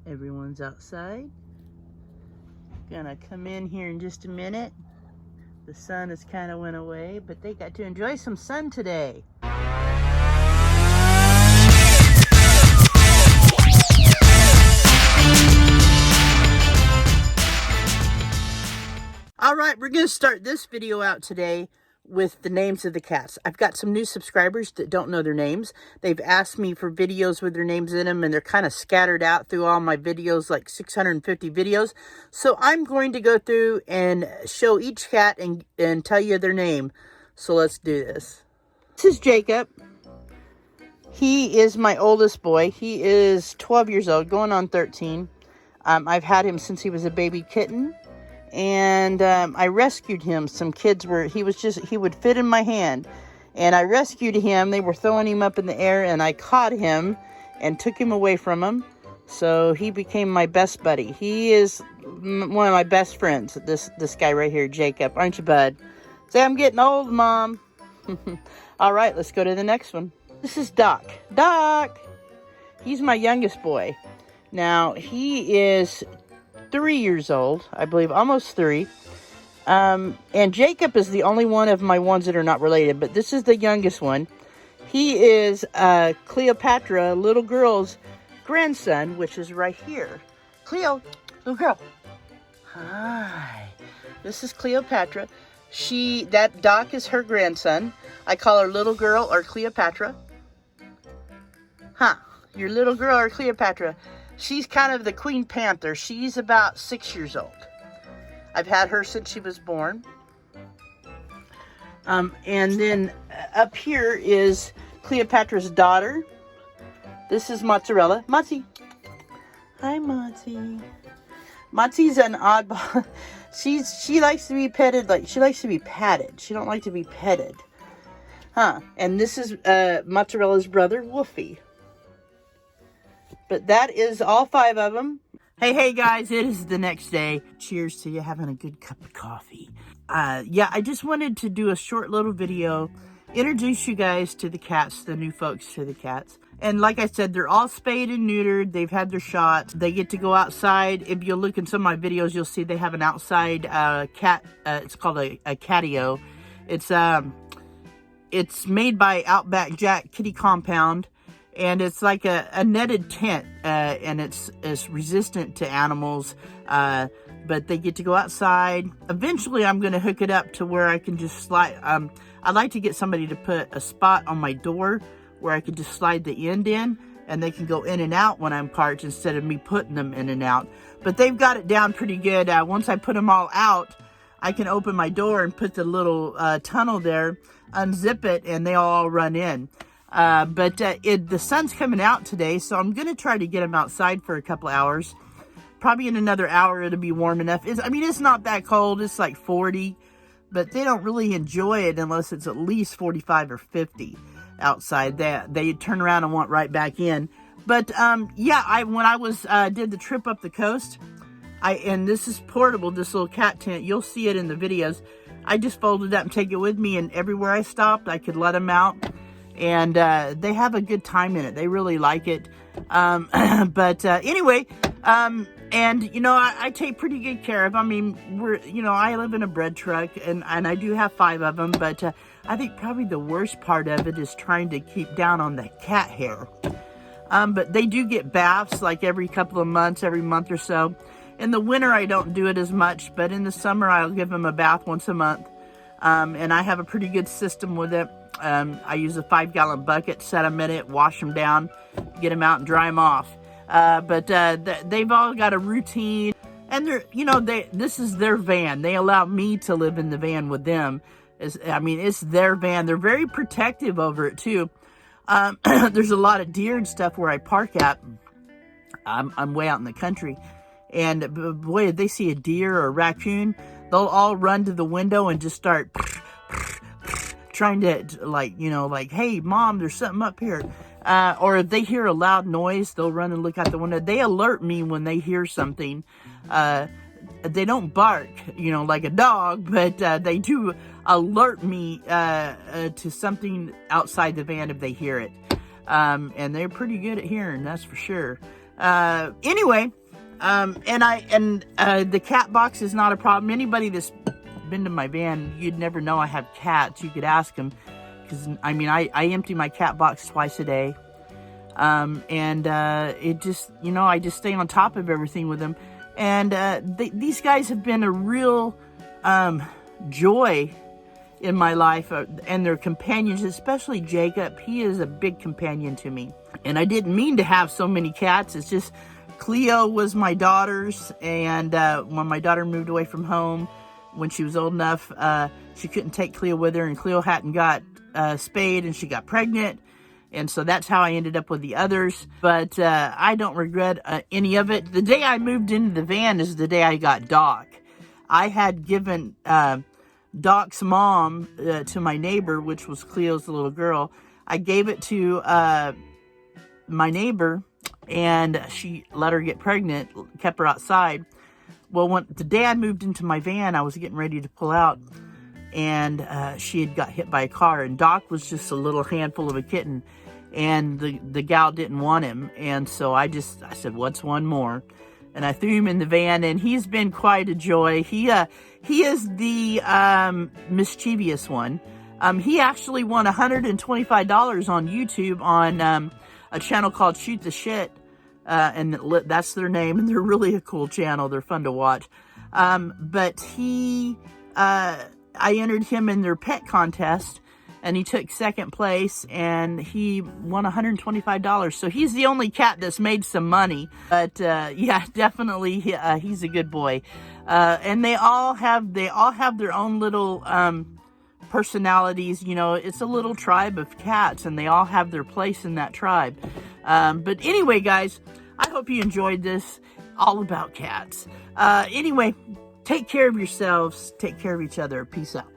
Everyone's outside. Gonna come in here in just a minute. The sun has kind of went away, but they got to enjoy some sun today. All right, we're gonna start this video out today with the names of the cats. I've got some new subscribers that don't know their names. They've asked me for videos with their names in them, and they're kind of scattered out through all my videos, like 650 videos. So I'm going to go through and show each cat and tell you their name. So let's do this. This is Jacob. He is my oldest boy. He is 12 years old, going on 13. I've had him since he was a baby kitten. And I rescued him. Some kids were, he would fit in my hand. And I rescued him. They were throwing him up in the air, and I caught him and took him away from him. So he became my best buddy. He is one of my best friends, this guy right here, Jacob. Aren't you, bud? Say, I'm getting old, Mom. All right, let's go to the next one. This is Doc. Doc! He's my youngest boy. Now, he is 3 years old, I believe, almost 3. And Jacob is the only one of my ones that are not related, but this is the youngest one. He is Cleopatra, little girl's grandson, which is right here. Cleo, little girl. Hi. This is Cleopatra. That Doc is her grandson. I call her little girl or Cleopatra. Huh, your little girl or Cleopatra. She's kind of the Queen Panther. She's about 6 years old. I've had her since she was born. And then up here is Cleopatra's daughter. This is Mozzarella. Mozzie. Hi, Mozzie. Mozzie's an oddball. She likes to be petted. She likes to be patted. She don't like to be petted. Huh. And this is Mozzarella's brother, Wolfie. But that is all 5 of them. Hey guys, it is the next day. Cheers to you having a good cup of coffee. Yeah, I just wanted to do a short little video, introduce you guys to the cats, the new folks to the cats. And like I said, they're all spayed and neutered. They've had their shots. They get to go outside. If you look in some of my videos, you'll see they have an outside cat. It's called a catio. It's made by Outback Jack Kitty Compound. And it's like a netted tent, and it's resistant to animals, but they get to go outside. Eventually, I'm going to hook it up to where I can just slide. I'd like to get somebody to put a spot on my door where I can just slide the end in, and they can go in and out when I'm parked instead of me putting them in and out. But they've got it down pretty good. Once I put them all out, I can open my door and put the little tunnel there, unzip it, and they all run in. But the sun's coming out today, so I'm going to try to get them outside for a couple hours. Probably in another hour, it'll be warm enough. It's not that cold. It's like 40, but they don't really enjoy it unless it's at least 45 or 50 outside. They turn around and want right back in. But, yeah, when I did the trip up the coast, and this is portable, this little cat tent. You'll see it in the videos. I just folded it up and take it with me, and everywhere I stopped, I could let them out. And they have a good time in it. They really like it. But anyway, and you know, I take pretty good care of. I mean, I live in a bread truck, and I do have 5 of them. But I think probably the worst part of it is trying to keep down on the cat hair. But they do get baths like every couple of months, every month or so. In the winter, I don't do it as much, but in the summer, I'll give them a bath once a month. And I have a pretty good system with it. I use a 5-gallon bucket, set them in it, wash them down, get them out and dry them off. But they've all got a routine, and this is their van. They allow me to live in the van with them. It's their van. They're very protective over it too. There's a lot of deer and stuff where I park at. I'm way out in the country, and boy, if they see a deer or a raccoon, they'll all run to the window and just start trying to, hey, Mom, there's something up here. Or if they hear a loud noise, they'll run and look out the window. They alert me when they hear something. They don't bark, like a dog, but they do alert me to something outside the van if they hear it. And they're pretty good at hearing, that's for sure. Anyway, The cat box is not a problem. Anybody that's been to my van, you'd never know I have cats. You could ask them, because I mean, I empty my cat box twice a day. It just, you know, I just stay on top of everything with them. And these guys have been a real joy in my life, and their companions, especially Jacob. He is a big companion to me. And I didn't mean to have so many cats. It's just Cleo was my daughter's, and when my daughter moved away from home, when she was old enough, she couldn't take Cleo with her, and Cleo hadn't got spayed, and she got pregnant. And so that's how I ended up with the others. But I don't regret any of it. The day I moved into the van is the day I got Doc. I had given Doc's mom to my neighbor, which was Cleo's little girl. I gave it to my neighbor, and she let her get pregnant, kept her outside. Well, the day I moved into my van, I was getting ready to pull out, and she had got hit by a car, and Doc was just a little handful of a kitten, and the gal didn't want him. And so I said, what's one more? And I threw him in the van, and he's been quite a joy. He is the mischievous one. He actually won $125 on YouTube on a channel called Shoot the Shit, and that's their name, and they're really a cool channel. They're fun to watch. But I entered him in their pet contest, and he took second place, and he won $125. So he's the only cat that's made some money. But yeah, definitely, he's a good boy. And they all have their own little personalities. You know, it's a little tribe of cats, and they all have their place in that tribe. But anyway, guys, I hope you enjoyed this, all about cats. Anyway, take care of yourselves, take care of each other. Peace out.